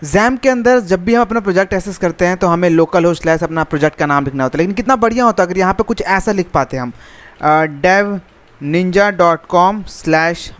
XAMPP के अंदर जब भी हम अपना प्रोजेक्ट एक्सेस करते हैं तो हमें लोकल होस्ट स्लैश अपना प्रोजेक्ट का नाम लिखना होता है, लेकिन कितना बढ़िया होता अगर यहाँ पे कुछ ऐसा लिख पाते हम devninja.com/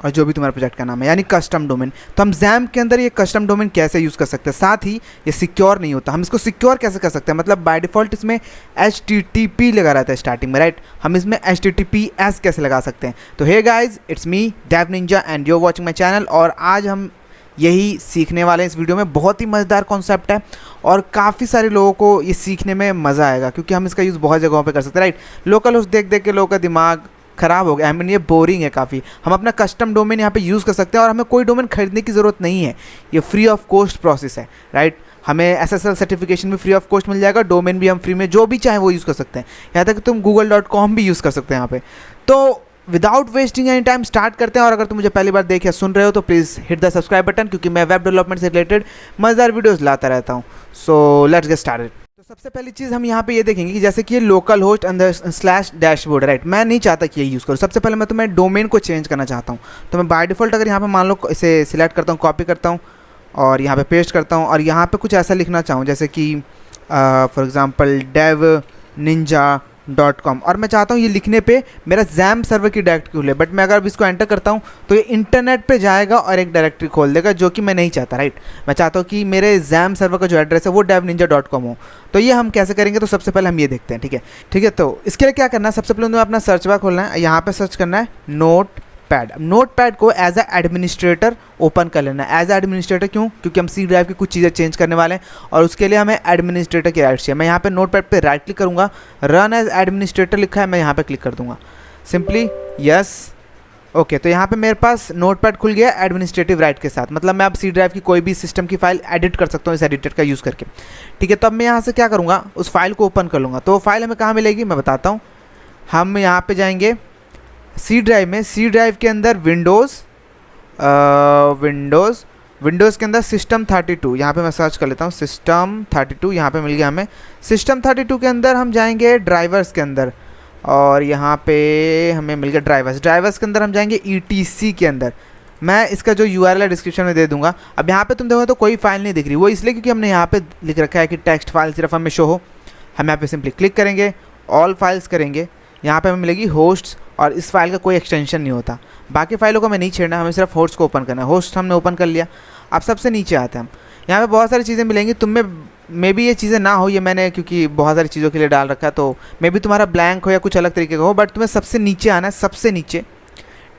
और जो भी तुम्हारा प्रोजेक्ट का नाम है, यानी कस्टम डोमेन। तो हम XAMPP के अंदर ये कस्टम डोमेन कैसे यूज़ कर सकते हैं, साथ ही ये सिक्योर नहीं होता, हम इसको सिक्योर कैसे कर सकते हैं, मतलब बाय डिफ़ॉल्ट इसमें HTTP लगा रहता है स्टार्टिंग में, राइट। हम इसमें HTTPS कैसे लगा सकते हैं। तो hey guys, it's me Dave ninja and you are watching my channel, और आज हम यही सीखने वाले हैं इस वीडियो में। बहुत ही मज़ेदार कॉन्सेप्ट है और काफ़ी सारे लोगों को ये सीखने में मज़ा आएगा, क्योंकि हम इसका यूज़ बहुत जगहों पे कर सकते हैं, राइट। लोकल होस्ट देख देख के लोगों का दिमाग ख़राब हो गया, आई मीन ये बोरिंग है काफ़ी। हम अपना कस्टम डोमेन यहाँ पे यूज़ कर सकते हैं और हमें कोई डोमेन खरीदने की ज़रूरत नहीं है, ये फ्री ऑफ कॉस्ट प्रोसेस है, राइट। हमें SSL सर्टिफिकेशन भी फ्री ऑफ कॉस्ट मिल जाएगा, डोमेन भी हम फ्री में जो भी चाहें वो यूज़ कर सकते हैं, यहाँ तक कि तुम google.com भी यूज़ कर सकते हैं यहाँ पे। तो without wasting any time start करते हैं। और अगर तुम मुझे पहली बार देख या सुन रहे हो तो please hit the subscribe button, क्योंकि मैं वेब डेवलपमेंट से रिलेटेड मज़ेदार वीडियोस लाता रहता हूँ। So let's get started. तो सबसे पहली चीज़ हम यहाँ पे ये देखेंगे कि जैसे कि ये लोकल होस्ट अंदर स्लैश डैशबोर्ड, राइट। मैं नहीं चाहता कि ये यूज़ करूँ। सबसे पहले मैं तुम्हें डोमेन को चेंज करना चाहता हूँ, तो मैं बाय डिफ़ॉल्ट अगर यहाँ पे मान लो इसे सिलेक्ट करता हूँ, कॉपी करता हूँ और यहाँ पे पेस्ट करता हूँ, और यहाँ पे कुछ ऐसा लिखना चाहूँ जैसे कि फॉर एग्जांपल devninja.com, और मैं चाहता हूँ ये लिखने पे मेरा XAMPP सर्वर की डायरेक्टरी खुले, बट मैं अगर इसको एंटर करता हूँ तो ये इंटरनेट पे जाएगा और एक डायरेक्टरी खोल देगा, जो कि मैं नहीं चाहता, राइट। मैं चाहता हूँ कि मेरे XAMPP सर्वर का जो एड्रेस है वो devninja.com हो। तो ये हम कैसे करेंगे, तो सबसे पहले हम ये देखते हैं, ठीक है। तो इसके लिए क्या करना है, सबसे पहले तुम्हें अपना सर्च बार खोलना है, यहाँ पर सर्च करना है नोटपैड को एज ए एडमिनिस्ट्रेटर ओपन कर लेना है। एज ए एडमिनिस्ट्रेटर क्यों, क्योंकि हम सी ड्राइव की कुछ चीज़ें चेंज करने वाले हैं और उसके लिए हमें एडमिनिस्ट्रेटर की राइट चाहिए। मैं यहाँ पे नोटपैड पे राइट क्लिक करूँगा, रन एज एडमिनिस्ट्रेटर लिखा है, मैं यहाँ पे क्लिक कर दूँगा सिंपली, यस, ओके। तो यहाँ पे मेरे पास नोटपैड खुल गया एडमिनिस्ट्रेटिव राइट के साथ, मतलब मैं अब सी ड्राइव की कोई भी सिस्टम की फाइल एडिट कर सकता हूँ इस एडिटर का यूज़ करके, ठीक है। तो अब मैं यहाँ से क्या करूँगा, उस फाइल को ओपन कर लूँगा। तो वो फाइल हमें कहाँ मिलेगी मैं बताता हूँ। हम यहाँ पर जाएंगे सी ड्राइव में, सी ड्राइव के अंदर विंडोज़ के अंदर system32, यहाँ पे मैं सर्च कर लेता हूँ system32, यहाँ पे मिल गया हमें। system32 के अंदर हम जाएंगे ड्राइवर्स के अंदर, और यहाँ पे हमें मिल गया ड्राइवर्स के अंदर हम जाएंगे ETC के अंदर। मैं इसका जो URL है डिस्क्रिप्शन में दे दूंगा। अब यहाँ पे तुम देखो तो कोई फाइल नहीं दिख रही, वो इसलिए क्योंकि हमने यहाँ पे लिख रखा है कि टेक्स्ट फाइल सिर्फ हमें शो हो। हम यहाँ पे सिंपली क्लिक करेंगे, ऑल फाइल्स करेंगे, यहाँ पे हमें मिलेगी होस्ट्स, और इस फाइल का कोई एक्सटेंशन नहीं होता। बाकी फाइलों को हमें नहीं छेड़ना, हमें सिर्फ होस्ट को ओपन करना है। होस्ट हमने ओपन कर लिया। अब सबसे नीचे आते हैं हम, यहाँ पे बहुत सारी चीज़ें मिलेंगी। तुम में भी ये चीज़ें ना हो, ये मैंने क्योंकि बहुत सारी चीज़ों के लिए डाल रखा है, तो मे भी तुम्हारा ब्लैंक हो या कुछ अलग तरीके का हो, बट तुम्हें सबसे नीचे आना है, सबसे नीचे,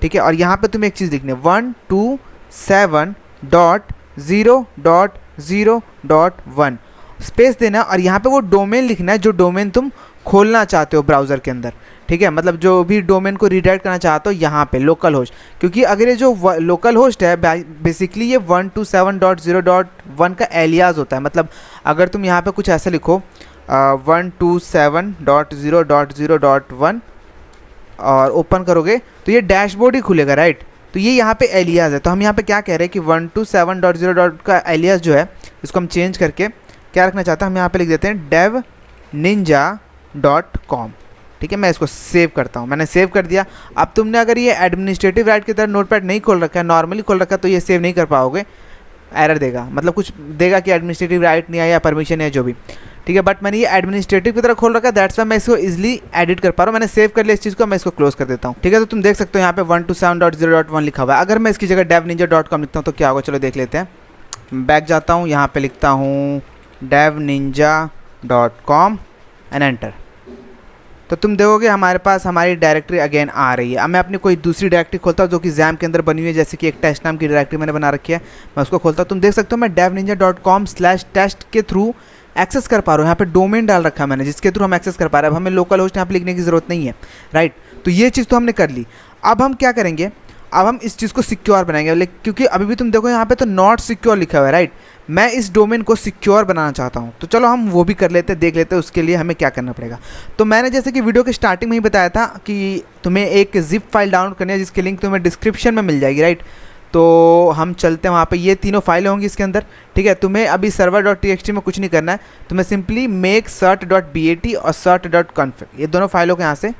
ठीक है। और यहाँ पर तुम्हें एक चीज़ लिखनी है 127.0.0.1 स्पेस देना, और यहाँ पे वो डोमेन लिखना है जो डोमेन तुम खोलना चाहते हो ब्राउज़र के अंदर, ठीक है। मतलब जो भी डोमेन को रीडायरेक्ट करना चाहते हो यहाँ पे लोकल होस्ट, क्योंकि अगर ये जो लोकल होस्ट है बेसिकली ये 127.0.1 का एलियास होता है। मतलब अगर तुम यहाँ पे कुछ ऐसा लिखो 127.0.0.1 और ओपन करोगे तो ये डैशबोर्ड ही खुलेगा, राइट। तो ये यहाँ पे एलियास है। तो हम यहाँ पे क्या कह रहे हैं कि 127.0. का एलियास जो है इसको हम चेंज करके क्या रखना चाहते हैं, हम यहाँ पे लिख देते हैं devninja.com, ठीक है। मैं इसको सेव करता हूँ, मैंने सेव कर दिया। अब तुमने अगर ये एडमिनिस्ट्रेटिव राइट की तरह नोटपैड नहीं खोल रखा है, नॉर्मली खोल रखा है, तो ये सेव नहीं कर पाओगे, एरर देगा, मतलब कुछ देगा कि एडमिनिस्ट्रेटिव राइट नहीं आया या परमिशन है जो भी, ठीक है। बट मैंने ये एडमिनिस्ट्रेटिव की तरह खोल रखा है, दैट्स वाई मैं इसको इजीली एडिट कर पा रहा हूँ। मैंने सेव कर लिया इस चीज़ को, मैं इसको क्लोज कर देता हूँ, ठीक है। तो तुम देख सकते हो यहाँ पे 127.0.1 लिखा हुआ है। अगर मैं इसकी जगह devninja.com लिखता हूँ तो क्या होगा, चलो देख लेते हैं। बैक जाता हूँ, यहाँ पर लिखता हूँ devninja.com एंड एंटर। तो तुम देखोगे हमारे पास हमारी डायरेक्टरी अगेन आ रही है। अब मैं अपनी कोई दूसरी डायरेक्टरी खोलता हूँ जो कि XAMPP के अंदर बनी हुई है, जैसे कि एक टेस्ट नाम की डायरेक्टरी मैंने बना रखी है, मैं उसको खोलता हूँ। तुम देख सकते हो मैं devninja.com/test के थ्रू एक्सेस कर पा रहा हूँ। यहाँ पे डोमेन डाल रखा है मैंने, जिसके थ्रू हम एक्सेस कर पा रहे हैं। अब हमें लोकल होस्ट यहाँ पे लिखने की ज़रूरत नहीं है, राइट। तो ये चीज़ तो हमने कर ली। अब हम क्या करेंगे, अब हम इस चीज़ को सिक्योर बनाएंगे, क्योंकि अभी भी तुम देखो यहाँ पे तो नॉट सिक्योर लिखा हुआ है, राइट। मैं इस डोमेन को सिक्योर बनाना चाहता हूँ, तो चलो हम वो भी कर लेते हैं, देख लेते हैं उसके लिए हमें क्या करना पड़ेगा। तो मैंने जैसे कि वीडियो के स्टार्टिंग में ही बताया था कि तुम्हें एक जिप फाइल डाउनलोड करनी है, जिसकी लिंक तुम्हें डिस्क्रिप्शन में मिल जाएगी, राइट। तो हम चलते हैं वहाँ पे, ये तीनों फाइलें होंगी इसके अंदर, ठीक है। तुम्हें अभी server.txt में कुछ नहीं करना है, तुम्हें सिंपली make cert.bat और cert.config ये दोनों फाइलों को यहाँ से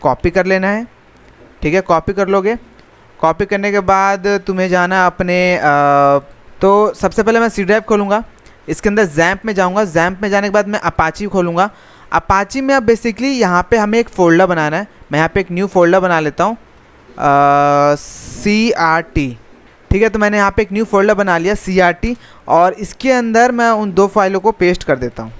कॉपी कर लेना है, ठीक है। कॉपी कर लोगे, कॉपी करने के बाद तुम्हें जाना अपने तो सबसे पहले मैं सी ड्राइव खोलूँगा, इसके अंदर XAMPP में जाऊँगा, XAMPP में जाने के बाद मैं अपाची खोलूँगा। अपाची में अब बेसिकली यहाँ पे हमें एक फ़ोल्डर बनाना है। मैं यहाँ पे एक न्यू फोल्डर बना लेता हूँ, CRT। ठीक है, तो मैंने यहाँ पे एक न्यू फोल्डर बना लिया CRT, और इसके अंदर मैं उन 2 फाइलों को पेस्ट कर देता हूँ।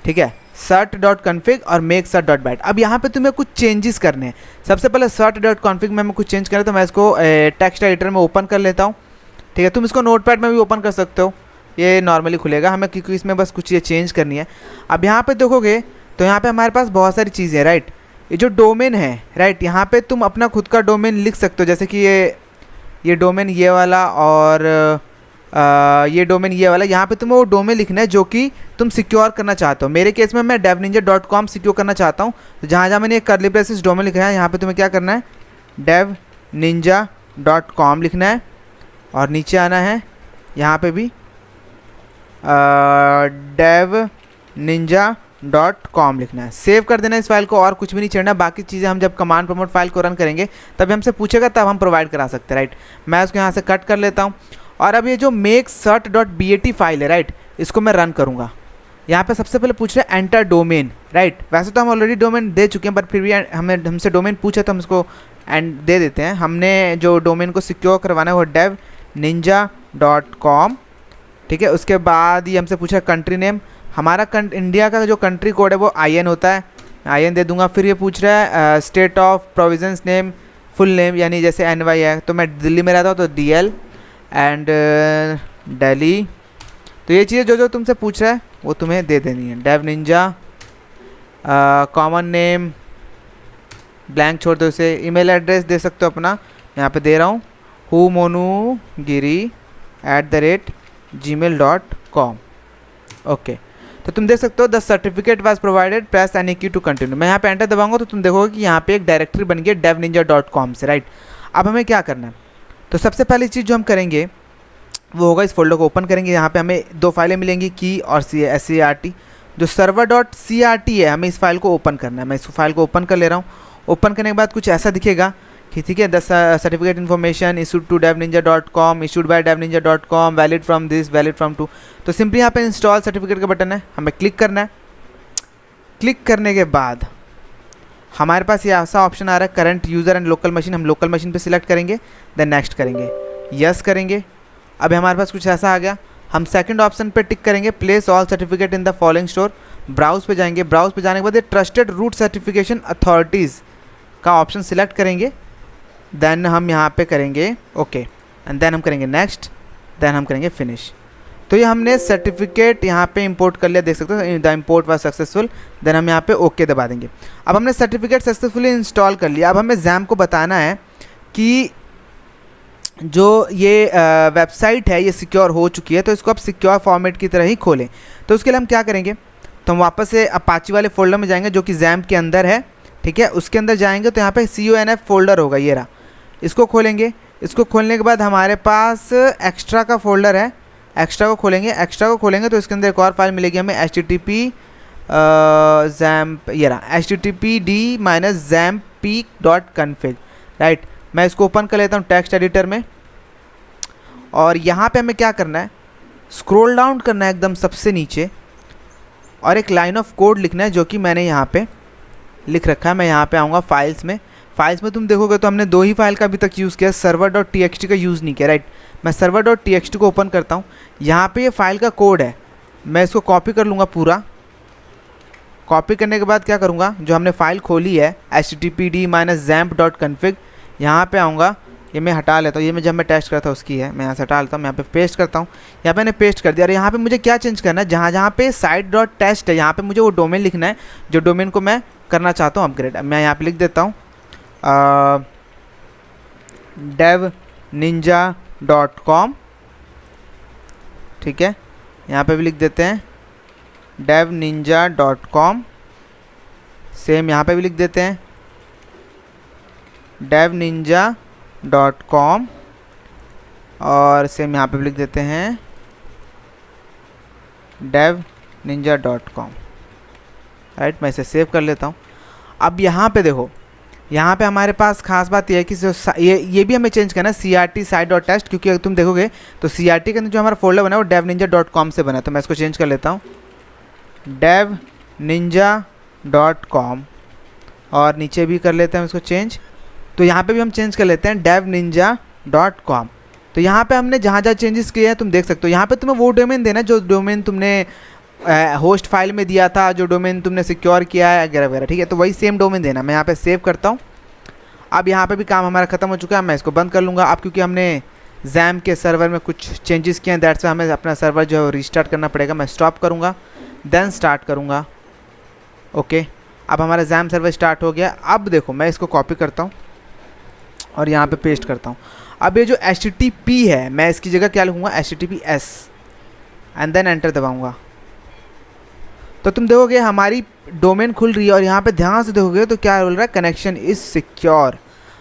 ठीक है, cert.config और make_cert.bat। अब यहाँ पे तुम्हें कुछ चेंजेस करने हैं। सबसे पहले cert.config में कुछ चेंज करें, तो मैं इसको टेक्स्ट एडिटर में ओपन कर लेता हूँ। ठीक है, तुम इसको नोटपैड में भी ओपन कर सकते हो, ये नॉर्मली खुलेगा हमें, क्योंकि इसमें बस कुछ ये चेंज करनी है। अब यहाँ पे देखोगे तो यहाँ पे हमारे पास बहुत सारी चीज़ें हैं, राइट। ये जो डोमेन है, राइट, यहाँ पे तुम अपना खुद का डोमेन लिख सकते हो, जैसे कि ये डोमेन ये वाला, और ये डोमेन ये वाला। यहाँ पे तुम्हें वो डोमेन लिखना है जो कि तुम सिक्योर करना चाहते हो। मेरे केस में मैं devninja.com सिक्योर करना चाहता हूँ, तो जहाँ जहाँ मैंने एक कर्ली ब्रेसेस डोमेन लिखा है, यहाँ पे तुम्हें क्या करना है, devninja.com लिखना है, और नीचे आना है, यहाँ पे भी devninja.com लिखना है। सेव कर देना इस फाइल को, और कुछ भी नहीं छेड़ना। बाकी चीज़ें हम जब कमांड प्रमोट फाइल को रन करेंगे तभी हमसे पूछेगा, तब हम प्रोवाइड करा सकते हैं, राइट। मैं उसको यहाँ से कट कर लेता हूँ, और अब ये जो make_cert.bat फाइल है, राइट, इसको मैं रन करूँगा। यहाँ पे सबसे पहले पूछ रहे हैं एंटर डोमेन, राइट। वैसे तो हम ऑलरेडी डोमेन दे चुके हैं, बट फिर भी हमसे डोमेन पूछा तो हम इसको दे देते हैं। हमने जो डोमेन को सिक्योर करवाना है वो devninja.com। ठीक है, उसके बाद ये हमसे पूछा कंट्री नेम, हमारा इंडिया का जो कंट्री कोड है वो IN होता है, IN दे दूंगा। फिर ये पूछ रहा है state of provisions name, full name, यानी जैसे NY है तो मैं दिल्ली में रहता हूँ तो DL एंड दिल्ली। तो ये चीज़ें जो तुमसे पूछ रहा है वो तुम्हें दे देनी है। devninja, कॉमन नेम ब्लैंक छोड़ दो इसे। ईमेल एड्रेस दे सकते हो अपना, यहाँ पे दे रहा हूँ humonugiri@gmail.com। ओके, तो तुम देख सकते हो the certificate was provided, press any की टू कंटिन्यू। मैं यहाँ पे एंटर दबाऊंगा तो तुम देखोगे कि यहाँ पे एक डायरेक्टरी बन गई devninja.com से, राइट। अब हमें क्या करना है, तो सबसे पहली चीज़ जो हम करेंगे वो होगा, इस फोल्डर को ओपन करेंगे। यहाँ पे हमें 2 फाइलें मिलेंगी, की और SCRT। जो server.crt है, हमें इस फाइल को ओपन करना है। मैं इस फाइल को ओपन कर ले रहा हूँ। ओपन करने के बाद कुछ ऐसा दिखेगा कि ठीक है, the certificate information issued to devninja.com, issued by devninja.com, valid from this, valid from to. तो सिंपली यहाँ पे इंस्टॉल सर्टिफिकेट का बटन है, हमें क्लिक करना है। क्लिक करने के बाद हमारे पास ये ऐसा ऑप्शन आ रहा है current user and local machine. हम लोकल मशीन पे सिलेक्ट करेंगे, देन नेक्स्ट करेंगे, यस करेंगे। अब हमारे पास कुछ ऐसा आ गया। हम सेकंड ऑप्शन पे टिक करेंगे, place all certificate in the following store. Browse पे जाएंगे, ब्राउज पे जाने के बाद ये ट्रस्टेड रूट सर्टिफिकेशन अथॉरिटीज़ का ऑप्शन सिलेक्ट करेंगे। देन हम यहाँ पे करेंगे ओके, एंड देन हम करेंगे नेक्स्ट, देन हम करेंगे फिनिश। तो ये हमने सर्टिफिकेट यहाँ पे इंपोर्ट कर लिया, देख सकते हो the import was successful. Then हम यहाँ पे ओके दबा देंगे। अब हमने सर्टिफिकेट सक्सेसफुली इंस्टॉल कर लिया। अब हमें XAMPP को बताना है कि जो ये वेबसाइट है ये सिक्योर हो चुकी है, तो इसको आप सिक्योर फॉर्मेट की तरह ही खोलें। तो उसके लिए हम क्या करेंगे, तो हम वापस से अपाची वाले फोल्डर में जाएंगे जो कि XAMPP के अंदर है। ठीक है, उसके अंदर जाएंगे तो यहाँ पे CONF फोल्डर होगा, ये रहा। इसको खोलेंगे। इसको खोलने के बाद हमारे पास एक्स्ट्रा का फोल्डर है, एक्स्ट्रा को खोलेंगे। एक्स्ट्रा को खोलेंगे तो इसके अंदर एक और फाइल मिलेगी हमें, HTTP XAMPP, ये रहा HTTPD-XAMPP.config, राइट। मैं इसको ओपन कर लेता हूँ टेक्स्ट एडिटर में, और यहाँ पे हमें क्या करना है, स्क्रॉल डाउन करना है एकदम सबसे नीचे, और एक लाइन ऑफ कोड लिखना है जो कि मैंने यहाँ पे लिख रखा है। मैं यहाँ पे आऊँगा फाइल्स में। फाइल्स में तुम देखोगे तो हमने 2 ही फाइल का अभी तक यूज़ किया, server.txt का यूज़ नहीं किया, राइट। मैं server.txt को ओपन करता हूँ। यहाँ पे ये फाइल का कोड है, मैं इसको कॉपी कर लूँगा पूरा। कॉपी करने के बाद क्या करूँगा, जो हमने फाइल खोली है HTTPD-XAMPP.config, यहाँ पे आऊँगा, ये मैं हटा लेता हूँ। ये मैं जब मैं टेस्ट करता हूँ उसकी है, मैं यहाँ से हटा लेता हूँ। मैं यहाँ पे पेस्ट करता हूँ, यहाँ पे मैंने पेस्ट कर दिया। और यहाँ पे मुझे क्या चेंज करना है, जहाँ जहाँ पे site.test है, यहाँ पे मुझे वो डोमेन लिखना है जो डोमेन को मैं करना चाहता हूँ अपग्रेड। मैं यहाँ पे लिख देता हूँ devninja.com। ठीक है, यहाँ पे भी लिख देते हैं devninja.com। सेम यहाँ पे भी लिख देते हैं devninja.com, और सेम यहाँ पे भी लिख देते हैं devninja.com, राइट। मैं इसे सेव कर लेता हूँ। अब यहाँ पे देखो, यहाँ पे हमारे पास खास बात यह है कि ये भी हमें चेंज करना है CRT साइट डॉट टेस्ट, क्योंकि अगर तुम देखोगे तो CRT के अंदर जो हमारा फोल्डर बना है वो devninja.com से बना है। तो मैं इसको चेंज कर लेता हूँ devninja.com और नीचे भी कर लेते हैं इसको चेंज। तो यहाँ पे भी हम चेंज कर लेते हैं devninja.com। तो यहाँ पे हमने जहाँ जहाँ चेंजेस किए हैं तुम देख सकते हो। यहाँ पे तुम्हें वो डोमेन देना है जो डोमेन तुमने होस्ट फाइल में दिया था, जो डोमेन तुमने सिक्योर किया है वगैरह वगैरह, ठीक है। तो वही सेम डोमेन देना। मैं यहाँ पे सेव करता हूँ। अब यहाँ पे भी काम हमारा ख़त्म हो चुका है, मैं इसको बंद कर लूँगा। अब क्योंकि हमने XAMPP के सर्वर में कुछ चेंजेस किए हैं, दैट्स वाई हमें अपना सर्वर जो है रीस्टार्ट करना पड़ेगा। मैं स्टॉप करूँगा देन स्टार्ट करूँगा। ओके, अब हमारा XAMPP सर्वर स्टार्ट हो गया। अब देखो मैं इसको कॉपी करता हूँ और यहाँ पे पेस्ट करता हूँ। अब ये जो HTTP है मैं इसकी जगह क्या लिखूँगा, HTTPS एंड देन एंटर दबाऊँगा। तो तुम देखोगे हमारी डोमेन खुल रही है और यहाँ पे ध्यान से देखोगे तो क्या बोल रहा है, कनेक्शन इज़ सिक्योर।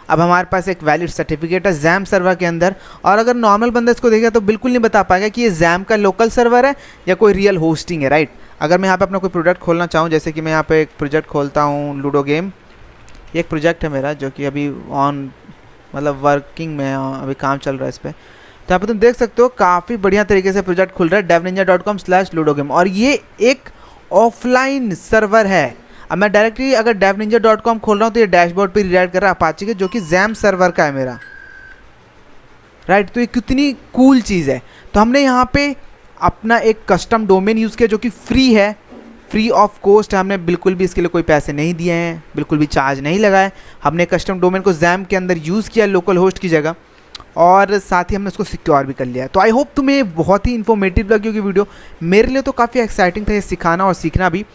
अब हमारे पास एक वैलिड सर्टिफिकेट है XAMPP सर्वर के अंदर। और अगर नॉर्मल बंदा इसको देखेगा तो बिल्कुल नहीं बता पाएगा कि ये XAMPP का लोकल सर्वर है या कोई रियल होस्टिंग है, राइट। अगर मैं यहाँ पे अपना कोई प्रोजेक्ट खोलना चाहूँ, जैसे कि मैं यहाँ पे एक प्रोजेक्ट खोलता हूँ लूडो गेम। ये एक प्रोजेक्ट है मेरा जो कि अभी ऑन मतलब वर्किंग में अभी काम चल रहा है इस पर। तो यहाँ पे तुम देख सकते हो काफ़ी बढ़िया तरीके से प्रोजेक्ट खुल रहा है devninja.com/ludogame। और ये एक ऑफलाइन सर्वर है। अब मैं डायरेक्टली अगर devninja.com खोल रहा हूँ तो ये डैशबोर्ड पे रीडायरेक्ट कर रहा है अपाचे के, जो कि XAMPP सर्वर का है मेरा, राइट। तो ये कितनी कूल चीज़ है। तो हमने यहाँ पे अपना एक कस्टम डोमेन यूज़ किया जो कि फ्री है, फ्री ऑफ कॉस्ट है। हमने बिल्कुल भी इसके लिए कोई पैसे नहीं दिए हैं, बिल्कुल भी चार्ज नहीं लगाए। हमने कस्टम डोमेन को XAMPP के अंदर यूज़ किया लोकल होस्ट की जगह, और साथ ही हमने उसको सिक्योर भी कर लिया। तो आई होप तुम्हें बहुत ही इन्फॉर्मेटिव लगी होगी वीडियो। मेरे लिए तो काफ़ी एक्साइटिंग था ये सिखाना और सीखना भी।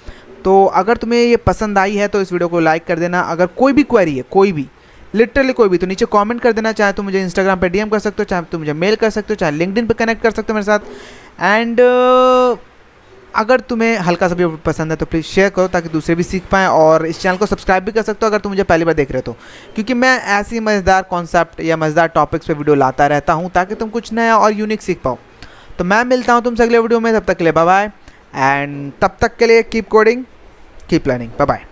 तो अगर तुम्हें ये पसंद आई है तो इस वीडियो को लाइक कर देना। अगर कोई भी क्वेरी है, कोई भी लिटरली कोई भी, तो नीचे कमेंट कर देना। चाहे तो मुझे इंस्टाग्राम पे DM कर सकते हो, चाहे तो मुझे मेल कर सकते हो, चाहे लिंक्डइन पे कनेक्ट कर सकते हो मेरे साथ। एंड अगर तुम्हें हल्का सा भी पसंद है तो प्लीज़ शेयर करो ताकि दूसरे भी सीख पाएँ। और इस चैनल को सब्सक्राइब भी कर सकते हो अगर तुम मुझे पहली बार देख रहे हो तो, क्योंकि मैं ऐसी मज़ेदार कॉन्सेप्ट या मज़ेदार टॉपिक्स पे वीडियो लाता रहता हूँ ताकि तुम कुछ नया और यूनिक सीख पाओ। तो मैं मिलता हूँ तुमसे अगले वीडियो में, तब तक के लिए बाय बाय। एंड तब तक के लिए keep coding, keep learning, bye bye.